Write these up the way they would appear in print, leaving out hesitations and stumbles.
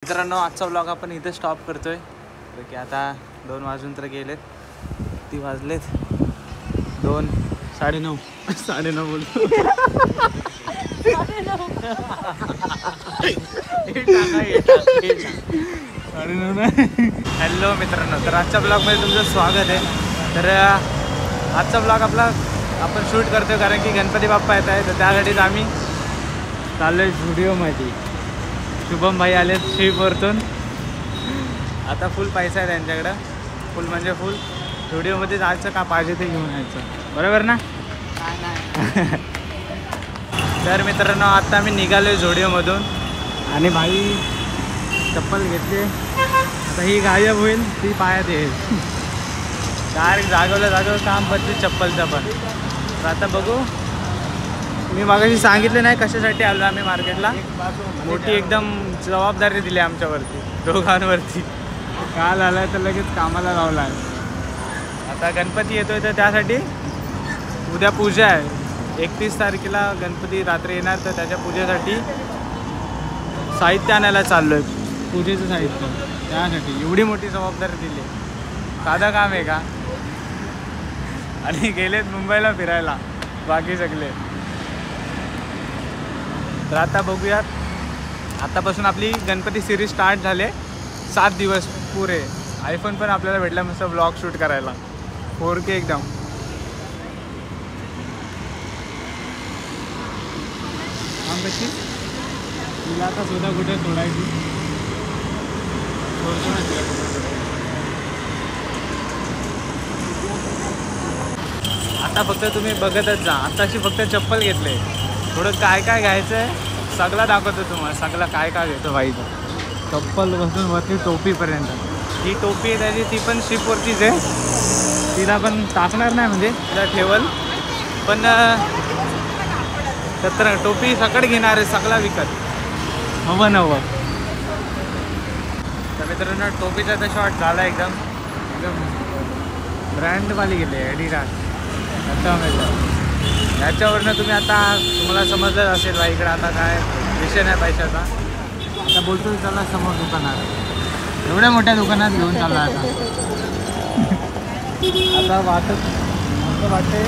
मित्रांनो, आजचा व्लॉग आपण इथे स्टॉप करतोय की आता 2 वाजून तर गेलेत. ती वाजलेत 2, 9:30 9:30 बोलतो. हॅलो मित्रांनो, तर आजच्या ब्लॉगमध्ये तुमचं स्वागत आहे. तर आजचा ब्लॉग आपण शूट करतोय कारण की गणपती बाप्पा येत आहे. तर त्यासाठीच आम्ही चाललोय स्टुडिओमध्ये. शुभम भाई आलेत शिववरतून. आता फुल पैसा आहे त्यांच्याकडं, फुल म्हणजे फुल. स्टुडिओमध्ये जायचं का पाहिजे ते घेऊन यायचं, बरोबर ना? तर मित्रांनो, आता आम्ही निघालोय झोडिओमधून आणि भाई चप्पल घेतली. आता ही गायब होईल, ती पायात येईल. डायरेक्ट जागवलं काम पडते चप्पलचं पण. तर आता बघू. मी मागाशी सांगितलं नाही कशासाठी आलो आम्ही मार्केटला. मोठी एकदम जबाबदारी दिली आमच्यावरती, दोघांवरती. काल आलाय तर लगेच कामाला लावला आहे. आता गणपती येतोय तर त्यासाठी उद्या पूजा आहे. 31 तारखेला गणपती रात्री येणार. तर त्याच्या पूजेसाठी साहित्य आणायला चाललो आहे, पूजेचं साहित्य. त्यासाठी एवढी मोठी जबाबदारी दिली. साधं काम आहे का? आणि गेलेत मुंबईला फिरायला बाकी सगळे. तर आता बघूयात. आतापासून आपली गणपती सिरीज स्टार्ट झाले. 7 दिवस पुरे. आयफोन पण आपल्याला भेटला मस्त ब्लॉग शूट करायला 4K एकदम. कशी तुला आता सुद्धा कुठे सोडायची? आता फक्त तुम्ही बघतच जा. आताशी फक्त चप्पल घेतले. थोडं काय काय घ्यायचं आहे सगळं दाखवतो तुम्हाला. सगळं काय काय घेतो बाईचं. चप्पल बसून वरती टोपीपर्यंत. ही टोपी आहे त्याची, ती पण शिपवरतीच आहे. तिला पण टाकणार नाही, म्हणजे तिला ठेवल. पण तर टोपी सकट घेणार आहे, सगळा विकत. नवं. तर मित्रांनो, टोपीचा तर शॉर्ट झाला एकदम ब्रँडवाली गेले ॲडिडास. याच्यावरनं तुम्हाला समजलं असेल बा इकडं आता काय विषय नाही पैशाचा. आता बोलतो चला समोर दुकानात. एवढ्या मोठ्या दुकानात घेऊन चालला आता. आता वाटते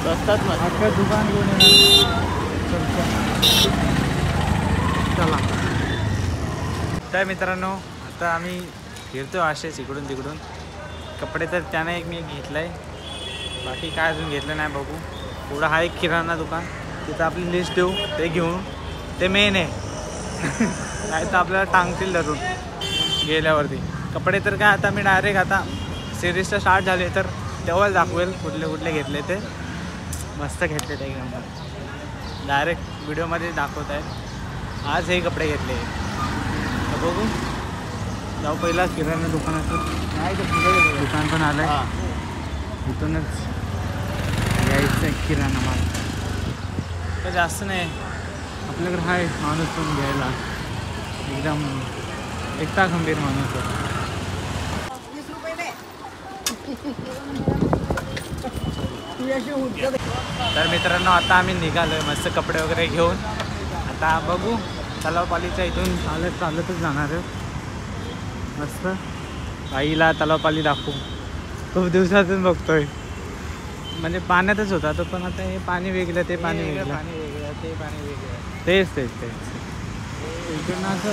रस्त्यात अख्खं दुकान घेऊन येणार. चला. तर मित्रांनो, आता आम्ही फिरतो असेच इकडून तिकडून. कपडे तर त्याने एक मी घेतलं आहे, बाकी काय अजून घेतलं नाही. बघू. पुढं हा एक किराणा दुकान, तिथं आपली लिस्ट देऊ, ते घेऊन. ते मेन आहे. नाही तर आपल्याला टांगतील धरून गेल्यावरती. कपडे तर काय आता मी डायरेक्ट आता सिरीजचं स्टार्ट झाले तर तेव्हाच दाखवेल कुठले कुठले घेतले ते. मस्त घेतले ते एकदम. डायरेक्ट व्हिडिओमध्ये दाखवत आहे. आज हे कपडे घेतले. तर बघू. जाऊ पहिला किराणा दुकानातून. नाही तर दुकान पण आलं आहे. इथूनच घ्यायचं आहे किराणा माल. तर जास्त नाही आपल्याकडे आहे माणूस पण घ्यायला. एकदम एकटा खंबीर माणूस आहे. तर मित्रांनो, आता आम्ही निघालो आहे मस्त कपडे वगैरे घेऊन. आता बघू. तलावपालीच्या इथून चालतच जाणार आहे. मस्त आईला तलावपाली दाखवू. खूप दिवसातून बघतोय. म्हणजे पाण्यातच होता तो, पण आता हे पाणी वेगळं, ते पाणी वेगळं, ते पाणी वेगळं. तेच इकडनं असं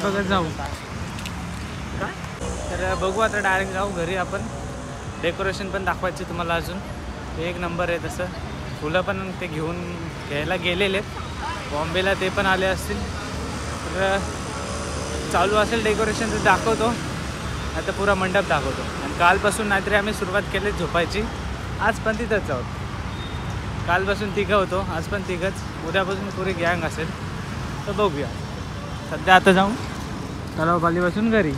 बघत जाऊ. तर बघू आता डायरेक्ट जाऊ घरी आपण. डेकोरेशन पण दाखवायचे तुम्हाला अजून. एक नंबर आहे तसं. फुलं पण ते घ्यायला गेलेले बॉम्बेला, ते पण आले असतील. तर चालू असेल डेकोरेशन तर दाखवतो. आता पुरा मंडप दाखवतो. आणि कालपासून नाहीतरी आम्ही सुरुवात केली झोपायची. आज पण तिथंच आहोत. कालपासून 3 होतो, आज पण 3च. उद्यापासून पुरी गँग असेल. तर बघूया. सध्या आता जाऊ तलावपालीपासून घरी.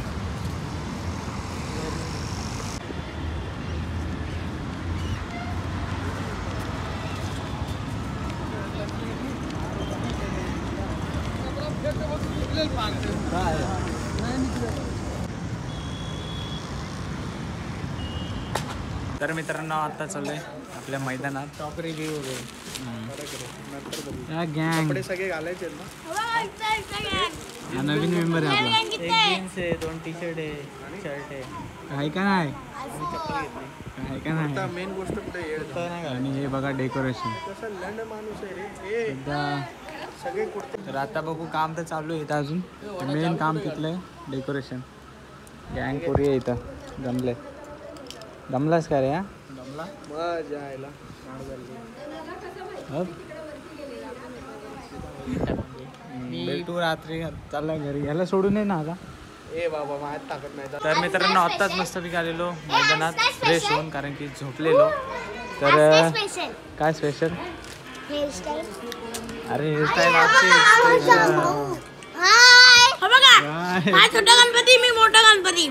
तर मित्रांनो, आता चालू आहे आपल्या मैदानात टॉप रिव्ह्यू वगैरे. गँग सगळे घालायचे ना. हा नवीन मेंबर आहे आपला. एक जीन्स आहे, 2 टी शर्ट आहे, शर्ट आहे. आहे का नाही? आहे का नाही? मेन गोष्ट कुठे आणि हे बघा डेकोरेशन. कसं लंड माणूस आहे रे. सगळे कुठे. तर आता बघू काम तर चालू आहे इथं अजून. मेन काम तिथलं आहे डेकोरेशन. गँग पोरी आहे इथं जमले. जमलास का रे? हा जमला मजा यायला. भेटू रात्री चालला घरी. याला सोडून ये ना आता. ए बाबा माझ्यात ताकद नाही. तर मित्रांनो आत्ताच मस्तपैकी आलेलो मैदानात फ्रेश होऊन, कारण की झोपलेलो. तर काय स्पेशल? अरे हेअरस्टाईल हा छोटा गणपती, मी मोठा गणपती.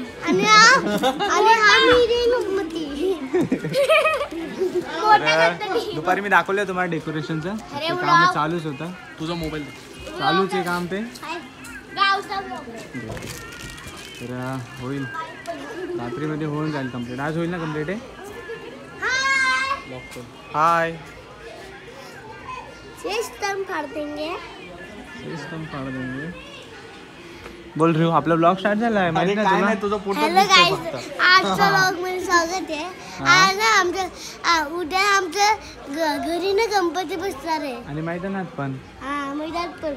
दुपारी मी दाखवलं तुम्हाला डेकोरेशनचं. ते काम चालूच होतं. तुझा मोबाईल चालूच आहे काम ते. तर होईल रात्रीमध्ये होऊन जाईल कम्प्लीट. आज होईल ना कम्प्लीट? आहे हाय सिस्टम फाड़ देंगे. सिस्टम फाड़ देंगे बोल रही हूँ. आपला ब्लॉग स्टार्ट झाला आहे माहिती ना तुला? तुझा फोटो हॅलो गाईज, आजच्या ब्लॉग मध्ये स्वागत आहे. आज ना आमच्या उद्या आमच्या घरी ना गणपती बसणार आहे. आणि मैदानात पण. हा मैदान पण.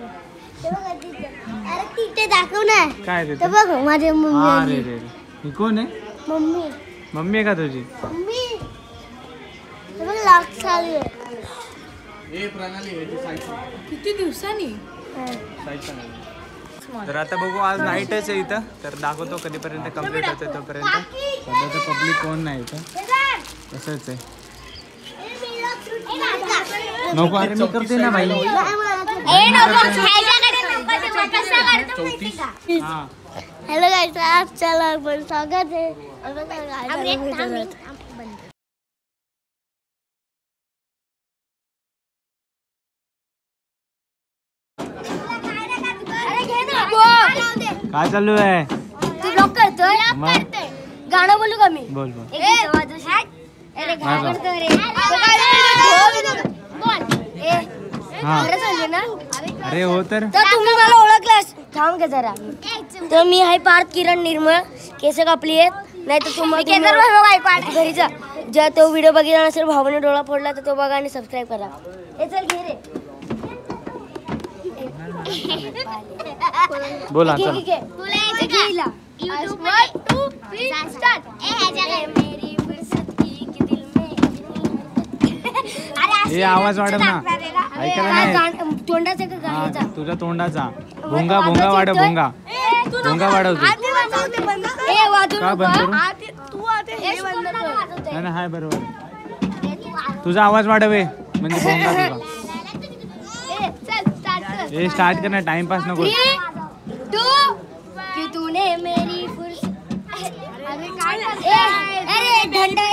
ते बघा तिथे. अरे तिथे दाखव ना. काय ते बघ माझी मम्मी अरे आली. रे ही कोण आहे? मम्मी मम्मी आहे का तुझी? मम्मी ते बघ लाख चालू आहे. ए प्रणाली किती दिवसांनी. तर आता बघू आज नाईटच आहे इथं. तर दाखवतो कधीपर्यंत कम्प्लीट होतं तोपर्यंत. सध्या तर पब्लिक कोण नाही इथं. तसंच आहे. नको अरे मी करते ना भाई. हा हॅलो गाईज, आजच्या ब्लॉग मध्ये स्वागत आहे. काय चालू आहे? तू ब्लॉग करतोय? मग? गाणं बोलू का मी? बोल बोल. हा अरे हो तर तुम्ही मला ओळखलास. थांब का जरा. तर मी आहे पार्थ किरण निर्मळ. केस कापली आहेत. नाही तर तुम्हाला घरी जा. ज्या तो व्हिडिओ बघितला नसेल, भावाने डोळा फोडला, तर तो बघा आणि सबस्क्राईब करा. हे चल घे रे. बोल आता. हे आवाज वाढव ना. ऐकायला नाही. तोंडाचा का हा, गाण्याचा? तुझ्या तोंडाचा भोंगा भोंगा वाढव. भोंगा भोंगा वाढवतो. का बंद करू? नाही नाही हाय बरोबर. तुझा आवाज वाढवे म्हणजे भोंगा तुझा. हे स्टार्ट कर ना. टाइमपास नको. कि तूने मेरी अरे ढंडा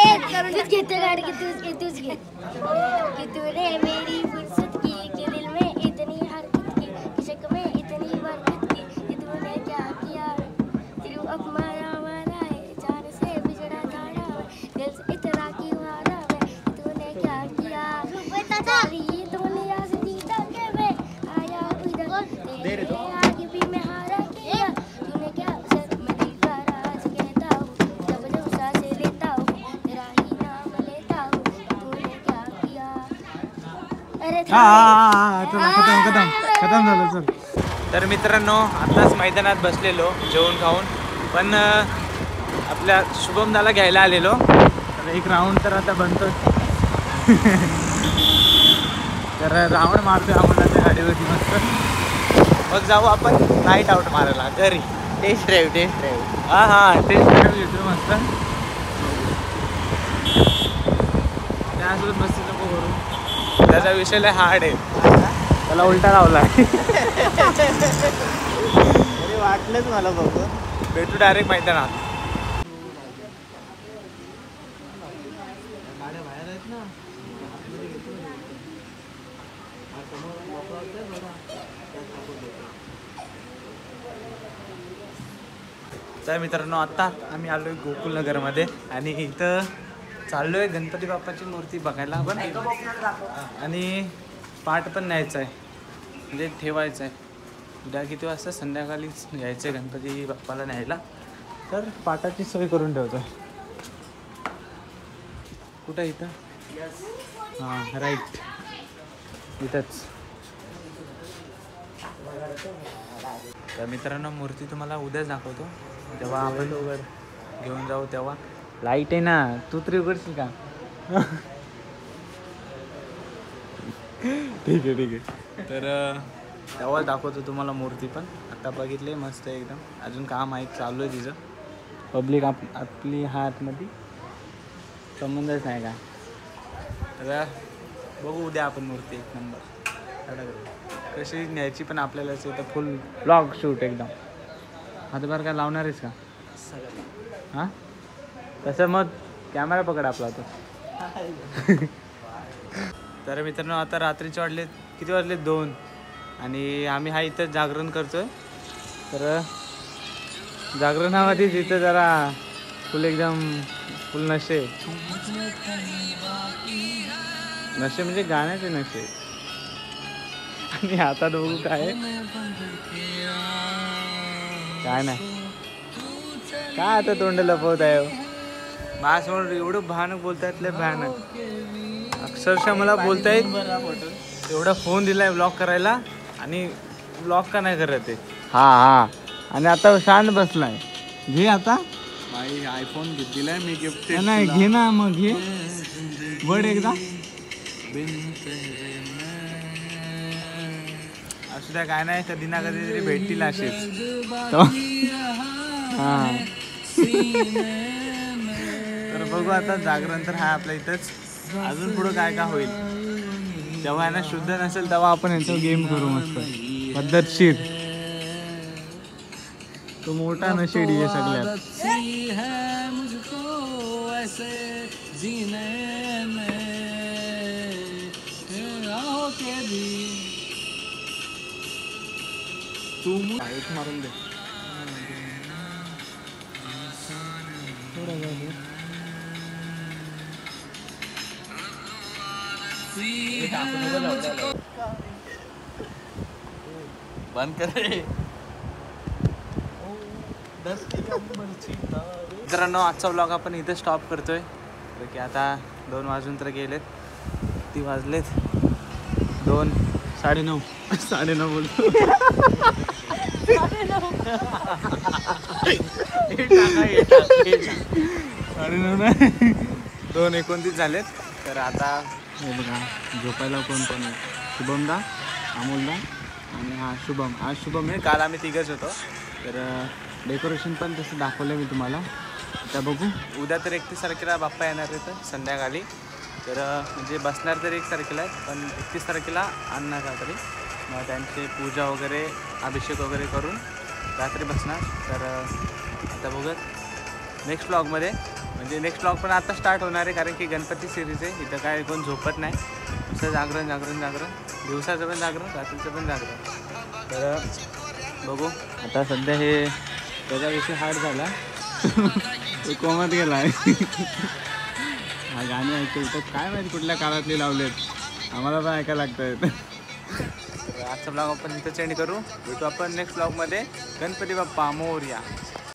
तूच घेते गाडी की तूच घे. कि तूने मेरी फुर्सत की कि दिल में इतनी हरकत की, इश्क में इतनी बरकत की, कि तूने क्या किया. दिल अब मारा मारा है, जान से बिछड़ा जाना है, दिल से इतना की मारा है, तूने क्या किया. सारी दुनिया से जीता के मैं आया इधर, तेरे आगे भी मैं हारा किया. तूने क्या असर में दिल का राज कहता हूँ, जब जब सांसें लेता हूँ, तेरा ही नाम लेता हूँ. तूने क्या किया. अरे खतम झालं. चल. तर मित्रांनो आताच मैदानात बसलेलो जेवण खाऊन. पण आपल्या शुभम दाला घ्यायला आलेलो. तर एक राऊंड तर आता बनतो. तर राऊंड मारतोय आपण गाडीवरती मस्त. मग जाऊ आपण नाईट आउट मारायला घरी. Test drive. हा हा टेस्ट ड्राईव्ह घेतो मस्त. त्यासोबत मस्ती नको करू. त्याचा विषय लय हार्ड आहे. त्याला उलटा लावला. अरे वाटलंच मला बघ. भेटू डायरेक्ट मैदानात. तर मित्रांनो आता आम्ही आलोय गोकुलनगरमध्ये आणि इथं चाललोय गणपती बाप्पाची मूर्ती बघायला. पण आणि पाट पण न्यायचा आहे, म्हणजे ठेवायचं आहे. उद्या किती वाजता संध्याकाळीच यायचं आहे गणपती बाप्पाला न्यायला, तर पाटाची सोय करून ठेवतो आहे. कुठं इथं? हां राईट, इथंच. तर मित्रांनो मूर्ती तुम्हाला उद्याच दाखवतो, जेव्हा आपण घेऊन जाऊ तेव्हा. लाईट आहे ना, तू तरी उघडशील का? ठीक आहे ठीक आहे. तर तेव्हा दाखवतो तुम्हाला मूर्ती पण. आता बघितले मस्त आहे एकदम. अजून काम आहे चालू आहे तिचं. पब्लिक आपली हातमध्ये संबंधच नाही का. तर बघू उद्या आपण मूर्ती एक नंबर कशी न्यायची पण आपल्यालाच आहे. तर फुल ब्लॉग शूट एकदम. हातभार काय लावणार आहेस का? हां तसं मग कॅमेरा पकड आपला तो. तर मित्रांनो आता रात्रीचे वाजलेत, किती वाजलेत 2, आणि आम्ही हा इथं जागरण करतोय. तर जागरणामध्येच इथं जरा फुल एकदम फुल नशे म्हणजे गाण्याचे नशे. आणि आता बघू काय काय नाही काय आता तोंड लपवत आहे. माझ्यासमोर एवढं भयानक बोलतायत, लय भयानक. अक्षरशः मला बोलतायत एवढा फोन दिलाय ब्लॉक करायला, आणि ब्लॉक का नाही करत आहे. हा आणि आता शांत बसलाय. घे आता आयफोन दिलाय मी गिफ्ट. नाही घे ना, मग घे वड एकदा. असू द्या, काय नाही, कधी ना कधी तरी भेटतील असेच. हा तर बघू आता. जागरण तर हा आपल्या इथंच. अजून पुढं काय काय होईल जेव्हा यांना शुद्ध नसेल तेव्हा आपण यांचा गेम करू मस्त पद्धतशीर. तो मोठा नशेडी आहे सगळ्यात. तू मारून दे. बंद कर रे. मित्रांनो आजचा व्लॉग आपण इथे स्टॉप करतोय, की आता 2 वाजून तर गेलेत. किती वाजलेत? 2, 9:30. 9:30 बोलतो. 2:29 झालेत. तर आता हे बघा झोपायला कोण कोण आहे. शुभमदा, अमोलदा आणि हा शुभम. आज शुभम आहे, काल आम्ही 3घच होतो. तर डेकोरेशन पण तसं दाखवलं मी तुम्हाला. आता बघू उद्या तर 31 तारखेला बाप्पा येणार आहे तर संध्याकाळी. तर म्हणजे बसणार तर 1 तारखेला आहे, पण 31 तारखेला आणणार रात्री. मग त्यांची पूजा वगैरे अभिषेक वगैरे करून रात्री बसणार. तर आता बघत नेक्स्ट व्लॉगमध्ये, म्हणजे नेक्स्ट व्लॉग पण आता स्टार्ट होणार आहे, कारण की गणपती सिरीज आहे. इथं काय कोण झोपत नाही, नुसतं जागरण जागरण जागरण. दिवसाचं पण जागरण, रात्रीचं पण जागरण. तर बघू आता. सध्या हे त्याच्याविषयी हार्ड झाला. तो कोमात गेला आहे. हा गाणी ऐकतो तर काय माहिती कुठल्या काळातली लावलेत, आम्हाला पण ऐकायला लागतं. आजचा ब्लॉग आपण इथं चेंज करू. भेटू आपण नेक्स्ट ब्लॉगमध्ये. गणपती बाप्पा मोरया.